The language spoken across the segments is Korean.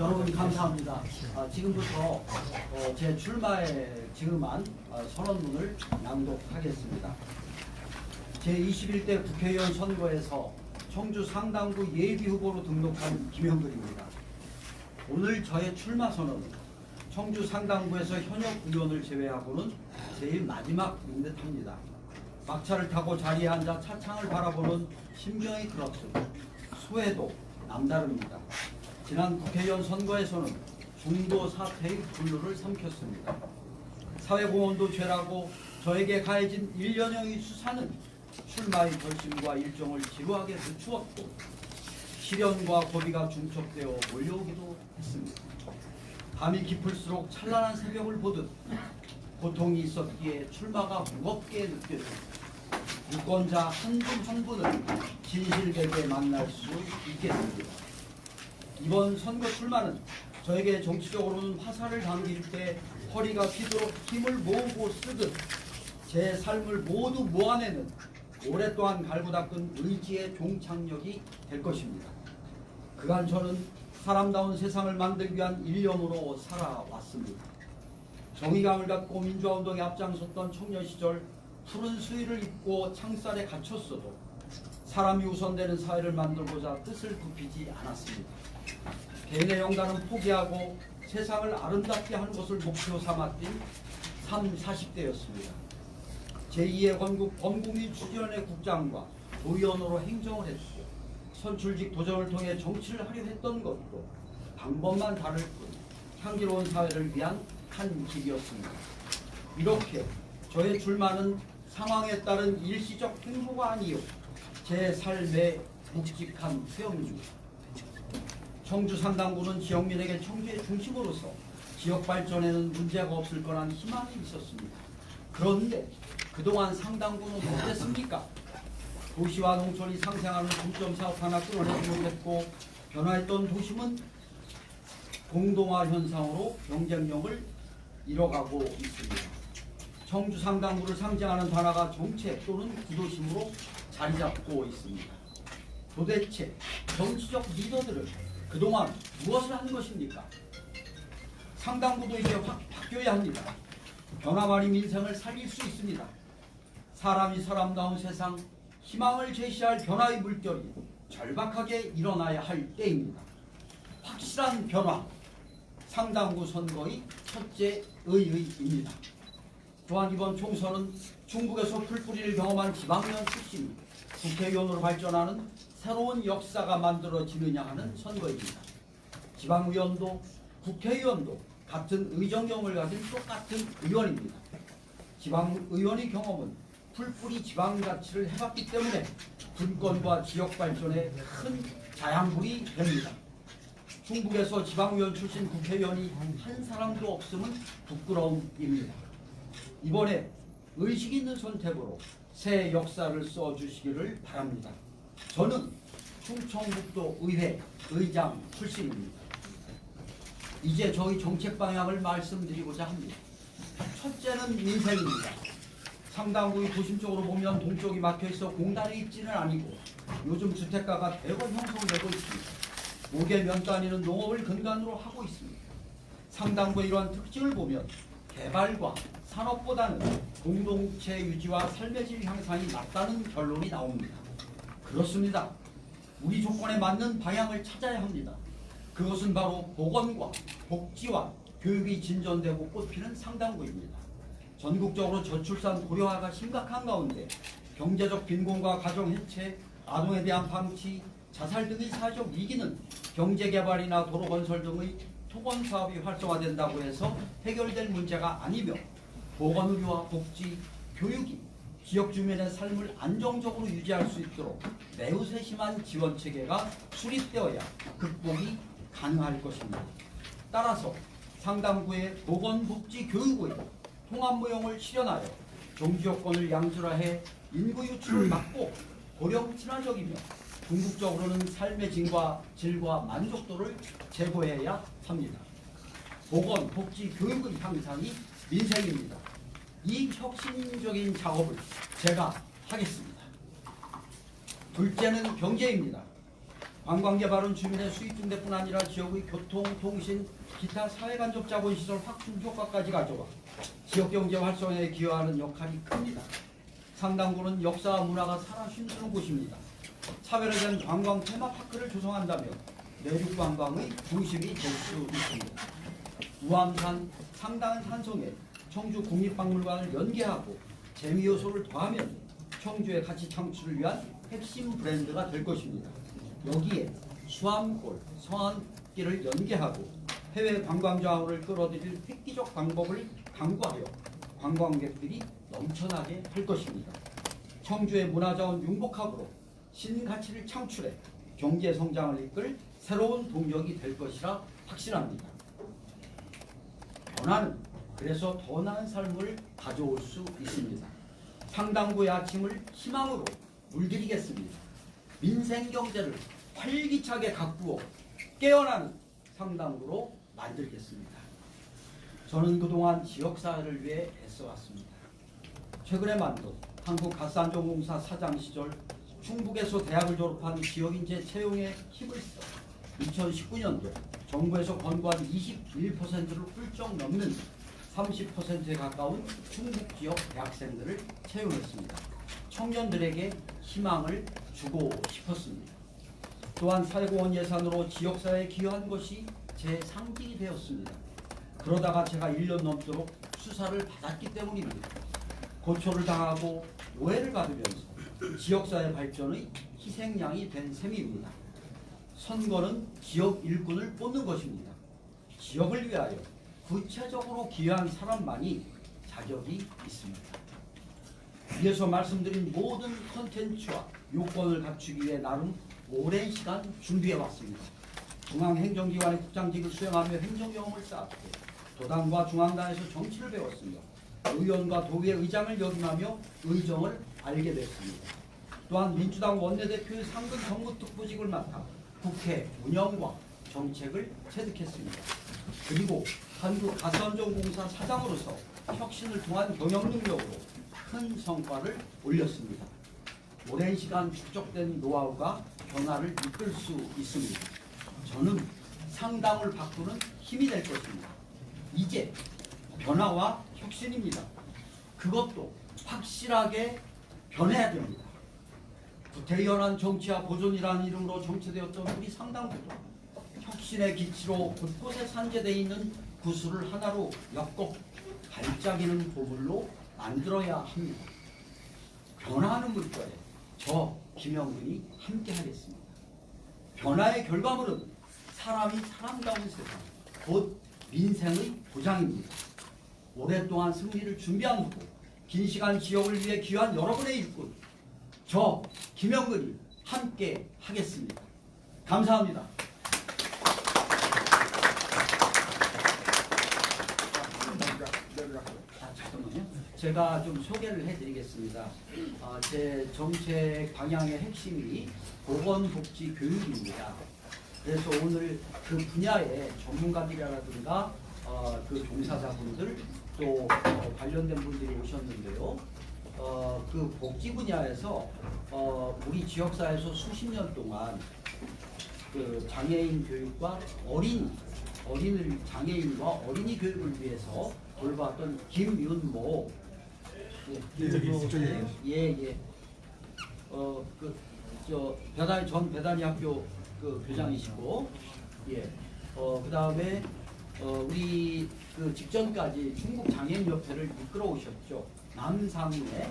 여러분 감사합니다. 지금부터 제 출마에 지금한 선언문을 낭독하겠습니다. 제21대 국회의원 선거에서 청주 상당구 예비후보로 등록한 김영근입니다. 오늘 저의 출마 선언은 청주 상당구에서 현역 의원을 제외하고는 제일 마지막인 듯합니다. 막차를 타고 자리에 앉아 차창을 바라보는 심정이 그렇습니다. 소회도 남다릅니다. 지난 국회의원 선거에서는 중도 사태의 분류를 삼켰습니다. 사회공헌도 죄라고 저에게 가해진 1년형의 수사는 출마의 결심과 일정을 지루하게 늦추었고 시련과 고비가 중첩되어 몰려오기도 했습니다. 밤이 깊을수록 찬란한 새벽을 보듯 고통이 있었기에 출마가 무겁게 느껴집니다. 유권자 한 분 한 분을 진실되게 만날 수 있겠습니다. 이번 선거 출마는 저에게 정치적으로는 화살을 당길 때 허리가 휘도록 힘을 모으고 쓰듯 제 삶을 모두 모아내는 오랫동안 갈고 닦은 의지의 종착역이 될 것입니다. 그간 저는 사람다운 세상을 만들기 위한 일념으로 살아왔습니다. 정의감을 갖고 민주화운동에 앞장섰던 청년 시절 푸른 수의를 입고 창살에 갇혔어도 사람이 우선되는 사회를 만들고자 뜻을 굽히지 않았습니다. 개인의 영단은 포기하고 세상을 아름답게 하는 것을 목표 삼았던 40대였습니다. 제2의 범국민 추기원회 국장과 도의원으로 행정을 했고 선출직 도전을 통해 정치를 하려 했던 것도 방법만 다를 뿐 향기로운 사회를 위한 한 길이었습니다. 이렇게 저의 출마는 상황에 따른 일시적 행보가 아니요 제 삶의 묵직한 수용입니다. 청주 상당구는 지역민에게 청주의 중심으로서 지역 발전에는 문제가 없을 거란 희망이 있었습니다. 그런데 그동안 상당구는 어땠습니까? 도시와 농촌이 상생하는 중점 사업 하나 끌어내지 못했고 변화했던 도심은 공동화 현상으로 경쟁력을 잃어가고 있습니다. 청주 상당구를 상징하는 단어가 정책 또는 구도심으로 자리 잡고 있습니다. 도대체 정치적 리더들은 그동안 무엇을 한 것입니까? 상당구도 이제 바뀌어야 합니다. 변화만이 민생을 살릴 수 있습니다. 사람이 사람다운 세상, 희망을 제시할 변화의 물결이 절박하게 일어나야 할 때입니다. 확실한 변화, 상당구 선거의 첫째 의의입니다. 또한 이번 총선은 중국에서 풀뿌리를 경험한 지방의원 출신이 국회의원으로 발전하는 새로운 역사가 만들어지느냐 하는 선거입니다. 지방의원도 국회의원도 같은 의정경험을 가진 똑같은 의원입니다. 지방의원의 경험은 풀뿌리 지방자치를 해봤기 때문에 분권과 지역 발전에 큰 자양분이 됩니다. 중국에서 지방의원 출신 국회의원이 한 사람도 없음은 부끄러움입니다. 이번에 의식 있는 선택으로 새 역사를 써주시기를 바랍니다. 저는 충청북도 의회 의장 출신입니다. 이제 저희 정책 방향을 말씀드리고자 합니다. 첫째는 민생입니다. 상당구의 도심 쪽으로 보면 동쪽이 막혀있어 공단에 있지는 아니고 요즘 주택가가 대거 형성되고 있습니다. 5개 면 단위는 농업을 근간으로 하고 있습니다. 상당구의 이러한 특징을 보면 개발과 산업보다는 공동체 유지와 삶의 질 향상이 낫다는 결론이 나옵니다. 그렇습니다. 우리 조건에 맞는 방향을 찾아야 합니다. 그것은 바로 보건과 복지와 교육이 진전되고 꽃피는 상당구입니다. 전국적으로 저출산 고령화가 심각한 가운데 경제적 빈곤과 가정 해체, 아동에 대한 방치, 자살 등의 사회적 위기는 경제개발이나 도로건설 등의 토건사업이 활성화된다고 해서 해결될 문제가 아니며 보건의료와 복지, 교육이 지역 주민의 삶을 안정적으로 유지할 수 있도록 매우 세심한 지원체계가 수립되어야 극복이 가능할 것입니다. 따라서 상당구의 보건복지교육의 통합무용을 실현하여 종지요건을 양질화해 인구 유출을 막고 고령 친화적이며 궁극적으로는 삶의 질과 만족도를 제고해야 합니다. 보건, 복지, 교육의 향상이 민생입니다. 이 혁신적인 작업을 제가 하겠습니다. 둘째는 경제입니다. 관광개발은 주민의 수입 증대뿐 아니라 지역의 교통, 통신, 기타 사회간접 자본시설 확충 효과까지 가져와 지역경제 활성화에 기여하는 역할이 큽니다. 상당구는 역사와 문화가 살아 숨쉬는 곳입니다. 차별화된 관광 테마파크를 조성한다면 내륙 관광의 중심이 될 수 있습니다. 우암산 상당 산성에 청주 국립박물관을 연계하고 재미 요소를 더하면 청주의 가치 창출을 위한 핵심 브랜드가 될 것입니다. 여기에 수암골, 성안길을 연계하고 해외 관광자원을 끌어들일 획기적 방법을 강구하여 관광객들이 넘쳐나게 할 것입니다. 청주의 문화자원 융복합으로 신가치를 창출해 경제 성장을 이끌 새로운 동력이 될 것이라 확신합니다. 변화는 그래서 더 나은 삶을 가져올 수 있습니다. 상당구의 아침을 희망으로 물들이겠습니다. 민생경제를 활기차게 가꾸어 깨어나는 상당구로 만들겠습니다. 저는 그동안 지역사회를 위해 애써왔습니다. 최근에 만든 한국가스안전공사 사장 시절 충북에서 대학을 졸업한 지역인재 채용에 힘을 써 2019년도 정부에서 권고한 21%를 훌쩍 넘는 30%에 가까운 충북 지역 대학생들을 채용했습니다. 청년들에게 희망을 주고 싶었습니다. 또한 사회공헌 예산으로 지역사회에 기여한 것이 제 상징이 되었습니다. 그러다가 제가 1년 넘도록 수사를 받았기 때문입니다. 고초를 당하고 오해를 받으면서 지역사회 발전의 희생양이 된 셈입니다. 선거는 지역 일꾼을 뽑는 것입니다. 지역을 위하여 구체적으로 기여한 사람만이 자격이 있습니다. 위에서 말씀드린 모든 컨텐츠와 요건을 갖추기 위해 나름 오랜 시간 준비해왔습니다. 중앙행정기관의 국장직을 수행하며 행정경험을 쌓았고 도당과 중앙당에서 정치를 배웠으며 의원과 도의회 의장을 역임하며 의정을 알게 됐습니다. 또한 민주당 원내대표의 상근 정무특보직을 맡아 국회 운영과 정책을 체득했습니다. 그리고 한국가스안전공사 사장으로서 혁신을 통한 경영 능력으로 큰 성과를 올렸습니다. 오랜 시간 축적된 노하우가 변화를 이끌 수 있습니다. 저는 상당을 바꾸는 힘이 될 것입니다. 이제 변화와 혁신입니다. 그것도 확실하게 변해야 됩니다. 구태연한 정치와 보존이라는 이름으로 정체되었던 우리 상당구도 혁신의 기치로 곳곳에 산재되어 있는 구슬을 하나로 엮고 반짝이는 보물로 만들어야 합니다. 변화하는 물결에 저 김영근이 함께하겠습니다. 변화의 결과물은 사람이 사람다운 세상, 곧 민생의 보장입니다. 오랫동안 승리를 준비한 후보, 긴 시간 지역을 위해 기여한 여러분의 일꾼, 저 김영근이 함께 하겠습니다. 감사합니다. 잠깐만요. 제가 좀 소개를 해드리겠습니다. 제 정책 방향의 핵심이 보건복지교육입니다. 그래서 오늘 그 분야의 전문가들이라든가 그 종사자분들 또 관련된 분들이 오셨는데요. 그 복지 분야에서 우리 지역사회에서 수십 년 동안 그 장애인 교육과 어린이 장애인과 어린이 교육을 위해서 돌봤던 김윤모 전 배단위 학교 그 교장이시고 그다음에 우리 그 직전까지 충북장애인협회를 이끌어 오셨죠. 남상래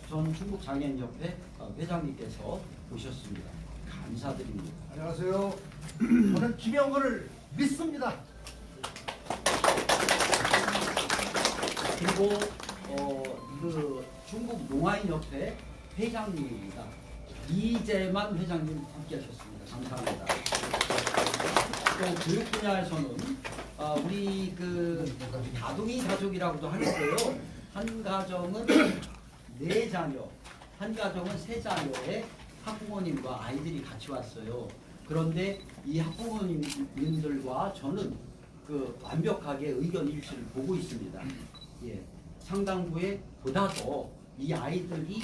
전 충북장애인협회 회장님께서 오셨습니다. 감사드립니다. 안녕하세요. 저는 김영근을 믿습니다. 그리고 그 충북농아인협회 회장님입니다. 이재만 회장님 함께하셨습니다. 감사합니다. 또 교육 분야에서는 우리 그 다둥이 가족이라고도 하는데요. 한 가정은 4자녀, 한 가정은 3자녀의 학부모님과 아이들이 같이 왔어요. 그런데 이 학부모님들과 저는 그 완벽하게 의견 일치를 보고 있습니다. 상당부에 보다 더 이 아이들이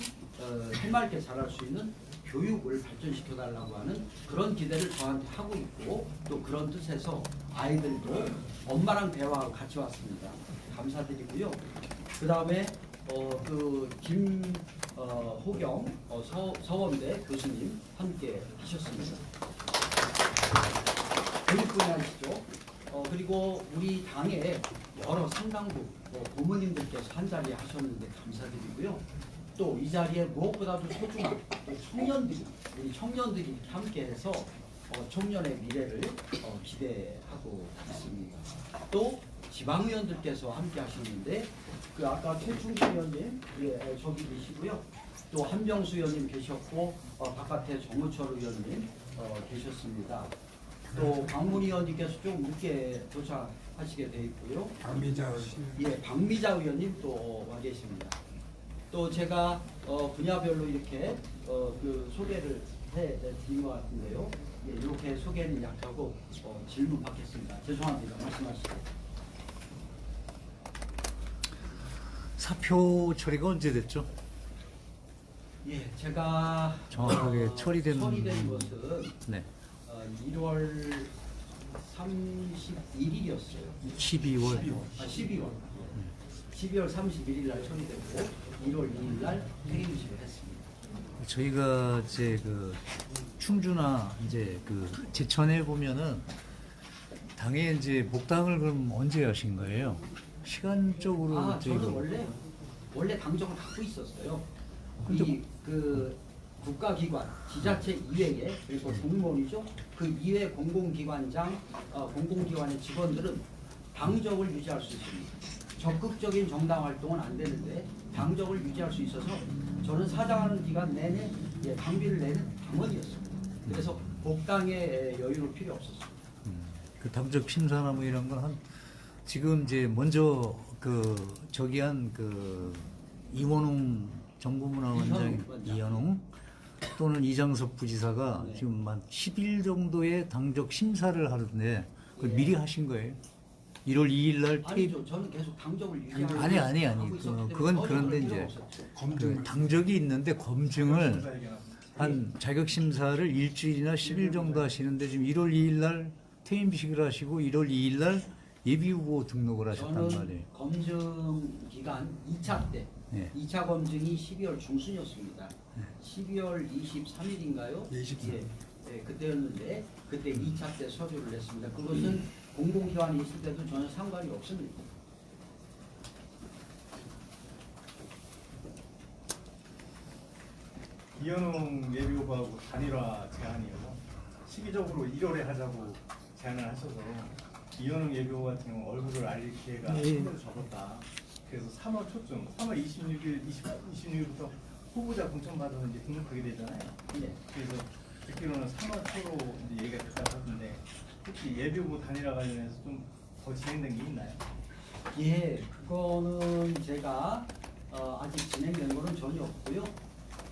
해맑게 자랄 수 있는 교육을 발전시켜 달라고 하는 그런 기대를 저한테 하고 있고, 또 그런 뜻에서 아이들도 엄마랑 대화하고 같이 왔습니다. 감사드리고요. 그 다음에 김호경 서원대 교수님 함께 하셨습니다. 교육 분야시죠. 그리고 우리 당의 여러 상당부 고모님들께서 한 자리에 하셨는데 감사드리고요. 또 이 자리에 무엇보다도 소중한 또 청년들이, 우리 청년들이 이렇게 함께해서 청년의 미래를 기대하고 있습니다. 또 지방의원들께서 함께 하셨는데 그 아까 최충기 의원님 저기 계시고요. 또 한병수 의원님 계셨고 바깥에 정우철 의원님 계셨습니다. 또 박문희 의원님께서 좀 늦게 도착하시게 돼 있고요. 박미자 의원님 또 와 계십니다. 또 제가 분야별로 이렇게 그 소개를 해드린 것 같은데요. 이렇게 소개는 약하고 질문 받겠습니다. 죄송합니다. 말씀하시죠. 사표 처리가 언제 됐죠? 제가 정확하게 처리된 것은 네. 1월 31일이었어요. 12월. 12월 31일 날 처리되고 1월 2일 날 퇴임식을 했습니다. 저희가 이제 그 충주나 이제 그 제천에 보면은 당에 이제 복당을 그럼 언제 하신 거예요? 시간적으로 저는 원래 당적을 갖고 있었어요. 근데 그 국가기관, 지자체 이외에 그리고 공무원이죠. 그 이외 공공기관장, 공공기관의 직원들은 당적을 유지할 수 있습니다. 적극적인 정당 활동은 안 되는데 당적을 유지할 수 있어서 저는 사장하는 기간 내내 당비를 내는 당원이었습니다. 그래서 복당에 여유를 필요 없었습니다. 그 당적 심사나 뭐 이런 건 한 지금 이제 먼저 그 저기 한 그 이원웅 정부문화원장 이현웅 또는 이장섭 부지사가 네. 지금 한 10일 정도의 당적 심사를 하는데 그걸 미리 하신 거예요? 1월 2일 날 퇴임. 아니죠. 저는 계속 당적을 유지하고 아니. 하고 있었기 때문에 그건 전혀 그런데 그럴 필요 이제 없었죠. 그 당적이 있는데 검증을 한 자격 심사를 일주일이나 10일 정도 하시는데 지금 1월 2일 날 퇴임식을 하시고 1월 2일 날 예비 후보 등록을 하셨단 저는 말이에요. 검증 기간 2차 때 네. 2차 검증이 12월 중순이었습니다. 12월 23일인가요? 23일. 그때였는데 그때 2차 때 서류를 냈습니다. 그것은 공공기관이 있을 때도 전혀 상관이 없습니다. 이현웅 예비후보하고 단일화 제안이요. 시기적으로 1월에 하자고 제안을 하셔서 이현웅 예비후보 같은 경우 얼굴을 알릴 기회가 참으로 적었다. 그래서 3월 초쯤, 3월 26일부터 후보자 공천받으면 이제 등록하게 되잖아요. 네. 그래서 듣기로는 3월 초로 이제 얘기가 됐다고 하던데 혹시 예비후보 단일화 관련해서 좀 더 진행된 게 있나요? 그거는 제가 아직 진행된 거는 전혀 없고요.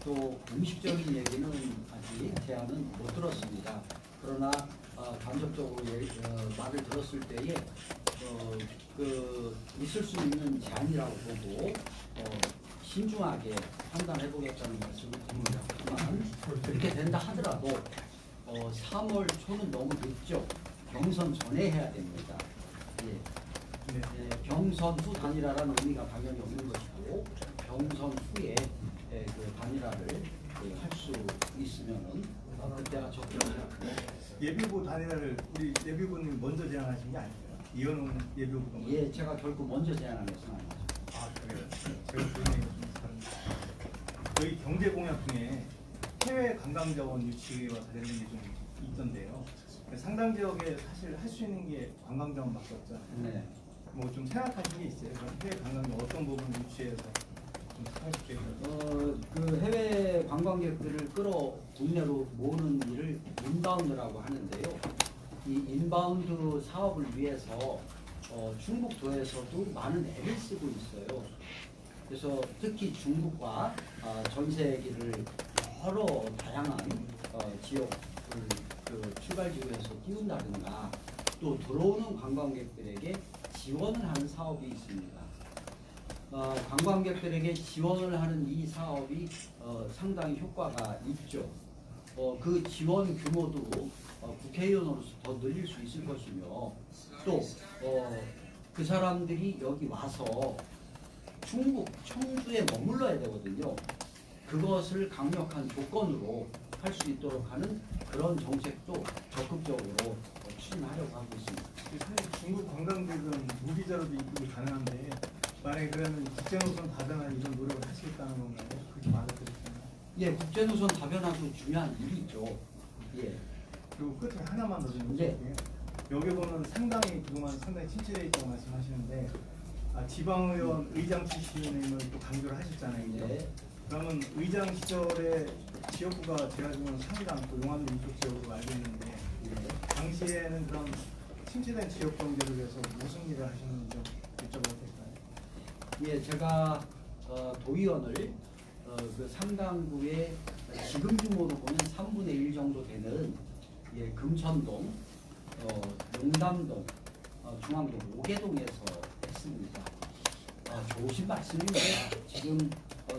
또 공식적인 얘기는 아직 제안은 못 들었습니다. 그러나 간접적으로 말을 들었을 때에 있을 수 있는 제안이라고 보고 신중하게 판단해 보겠다는 말씀을 드립니다. 다만 그렇게 된다 하더라도 3월 초는 너무 늦죠. 경선 전에 해야 됩니다. 경선 후 단일화라는 의미가 당연히 없는 것이고 경선 후에 그 단일화를 할 수 있으면은 그때가 적절하죠. 예비후보 단일화를 우리 예비후보님 먼저 제안하신 게 아니에요? 이현웅 예비후보가 먼저. 제가 결국 먼저 제안한 것은 아니죠. 아 그래요? 제가 그 얘기가 좀 다른데 저희 경제 공약 중에 해외 관광 자원 유치와 관련된 게 좀 있던데요. 상당 지역에 사실 할 수 있는 게 관광 자원밖에 없잖아요. 네. 뭐 좀 생각하신 게 있어요? 그럼 해외 관광 자원 어떤 부분 유치해서 좀 생각할게요. 그 해외 관광객들을 국내로 모으는 일을 인바운드라고 하는데요. 이 인바운드 사업을 위해서 중국도에서도 많은 애를 쓰고 있어요. 그래서 특히 중국과 전 세계를 여러 다양한 지역을 출발 지구에서 띄운다든가 또 들어오는 관광객들에게 지원을 하는 사업이 있습니다. 관광객들에게 지원을 하는 이 사업이 상당히 효과가 있죠. 그 지원 규모도 국회의원으로서 더 늘릴 수 있을 것이며 또 그 사람들이 여기 와서 충북 청주에 머물러야 되거든요. 그것을 강력한 조건으로 할 수 있도록 하는 그런 정책도 적극적으로 추진하려고 하고 있습니다. 사실 중국 관광객은 무비자로도 입국이 가능한데 만약에 그러면 국제노선 다변화 이런 노력을 하시겠다는 건가요? 그렇게 말해드렸잖아요. 예, 국제노선 다변화도 중요한 일이죠. 예. 그리고 끝에 하나만 더 좀 네. 여쭤볼게요. 여기 보면 상당히 그동안 상당히 친체되어 있다고 말씀하시는데 지방의원 의장 출신임을 또 강조를 하셨잖아요. 그죠? 네. 그러면 의장 시절에 지역구가 제가 지금 상당 또 용암도 이쪽 지역으로 알고 있는데 당시에는 그런 침체된 지역 경제를 위해서 무슨 일을 하셨는지 좀 여쭤봐도 될까요? 예, 제가 도의원을 그 상당구의 지금 규모로 보면 3분의 1 정도 되는 금천동, 용담동, 중앙동, 오개동에서 했습니다. 좋으신 말씀입니다. 지금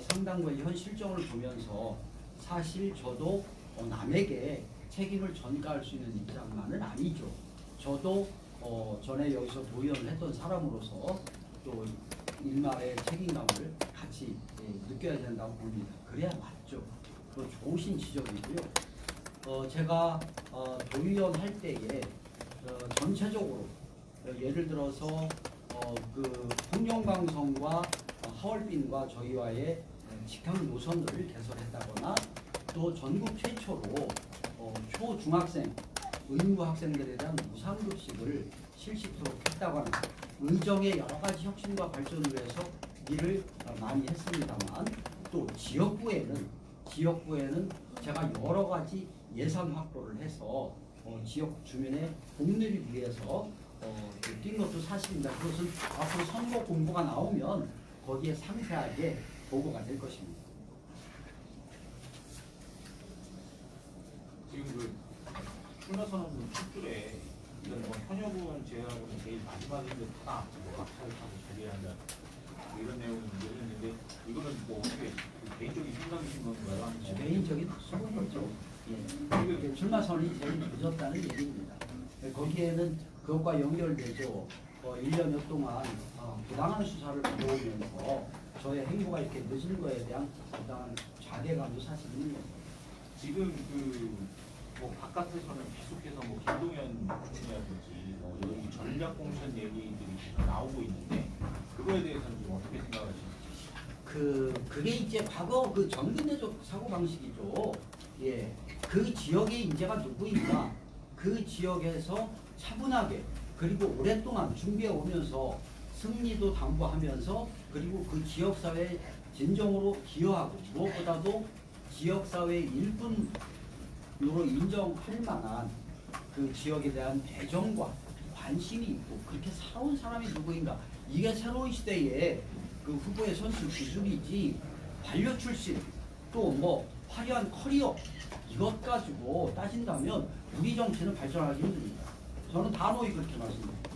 상당구의 현 실정을 보면서 사실 저도 남에게 책임을 전가할 수 있는 입장만은 아니죠. 저도 전에 여기서 도의원을 했던 사람으로서 또 일말의 책임감을 같이 느껴야 된다고 봅니다. 그래야 맞죠. 그 좋으신 지적이고요. 제가 도의원 할 때에 전체적으로 예를 들어서 그 풍령방송과 하얼빈과 저희와의 직항 노선을 개설했다거나 또 전국 최초로 초중학생 의무 학생들에 대한 무상급식을 실시토록 했다거나 의정의 여러 가지 혁신과 발전을 위해서 일을 많이 했습니다만 또 지역구에는 제가 여러 가지 예산 확보를 해서 지역 주민의 복리를 위해서 뛴 것도 사실입니다. 그것은 앞으로 선거 공보가 나오면 거기에 상세하게 보고가 될 것입니다. 지금 그 출마선언문 숫줄에 이런 뭐 현역은 제외하고 제일 마지막에 다 막차를 타고 자리한다 이런 내용이 있는데 이거는 뭐 어떻게 개인적인 생각이신 건가요? 아니면 개인적인 수고죠. 예. 출마 선언이 제일 늦었다는 얘기입니다. 거기에는 그것과 연결되죠. 1년여 동안 부당한 수사를 받아오면서 저의 행보가 이렇게 늦은 거에 대한 부당한 자괴감도 사실 있는 겁니다. 지금 뭐 바깥에서는 계속해서 뭐 김동연 총리라든지 뭐 여기 전략 공천 얘기들이 계속 나오고 있는데 그거에 대해서는 좀 어떻게 생각하시는지? 그게 이제 과거 그 전근대적 사고 방식이죠. 예, 그 지역의 인재가 누구인가, 그 지역에서 차분하게 그리고 오랫동안 준비해 오면서 승리도 당부하면서 그리고 그 지역 사회에 진정으로 기여하고 무엇보다도 지역 사회의 일꾼으로 인정할 만한 그 지역에 대한 애정과 관심이 있고 그렇게 살아온 사람이 누구인가, 이게 새로운 시대에 그 후보의 선출 기준이지 관료 출신 또 뭐 화려한 커리어 이것 가지고 따진다면 우리 정치는 발전하기 힘듭니다. 저는 단호히 그렇게 말씀드립니다.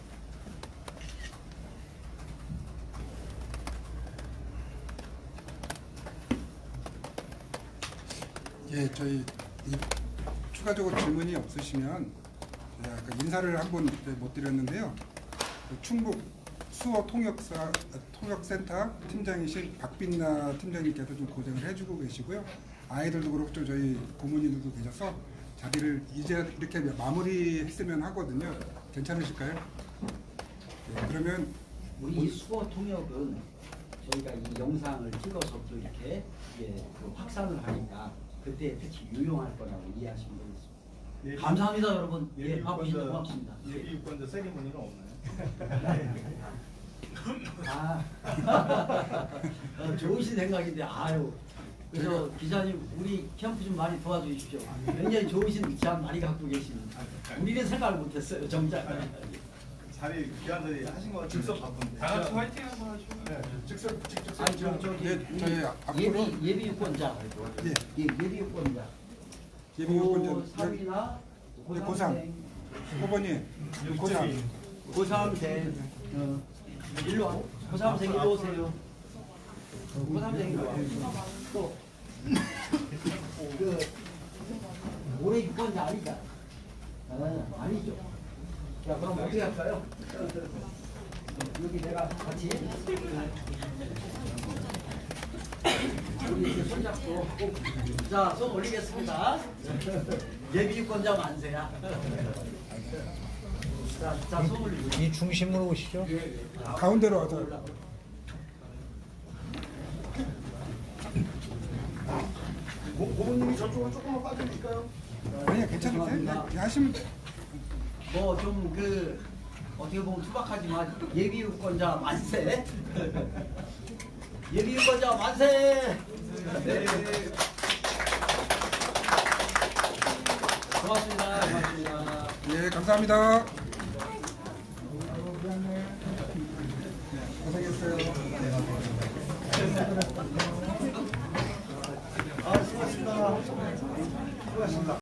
예, 저희 추가적으로 질문이 없으시면 제가 아까 인사를 한번 못 드렸는데요. 충북 수어 통역센터 팀장이신 박빛나 팀장님께서 좀 고생을 해주고 계시고요. 아이들도 그렇고 저희 부모님들도 계셔서 자리를 이제 이렇게 마무리했으면 하거든요. 괜찮으실까요? 네, 그러면 우리 이 수어 통역은 저희가 이 영상을 찍어서 또 이렇게 그 확산을 하니까 그때 특히 유용할 거라고 이해하시면 되겠습니다. 감사합니다, 여러분. 예, 바쁘신데 고맙습니다. 예비 유권자 세리머니는 없나요? 좋으신 생각인데 아유. 그래서 기자님 우리 캠프 좀 많이 도와주십시오. 굉장히 좋으신 의참 많이 갖고 계십니다. 우리는 생각을 못했어요, 정작. 자리 귀한 자리 하신 거 같아요. 즉석 바쁜데. 다 같이 화이팅 한번 하시죠. 네, 직접. 아니 저기 네, 저희 앞으로 예비 유권자. 예. 예비 유권자. 예비 유권자 고3이나 고3 후보님 고3 고3생 일로 와. 고3생 일로 오세요. 고3생 일로 와. 또 올해 유권자 아니잖아. 아니죠. 자, 그럼 어떻게 할까요? 여기 내가 같이 우리 이제 손잡고 자, 손 올리겠습니다. 예비 유권자 만세야. 자, 손 올리고. 이 중심으로 오시죠. 가운데로 와서. 고모님이 저쪽으로 조금만 빠져주실까요? 아니야, 괜찮으세요? 그냥 하시면 돼. 뭐 좀 그 어떻게 보면 투박하지만 예비 유권자 만세. 예비 유권자 만세. 네. 고맙습니다. 고맙습니다. 예, 감사합니다. 고생했어요. 아, 수고하셨습니다. 수고하셨습니다.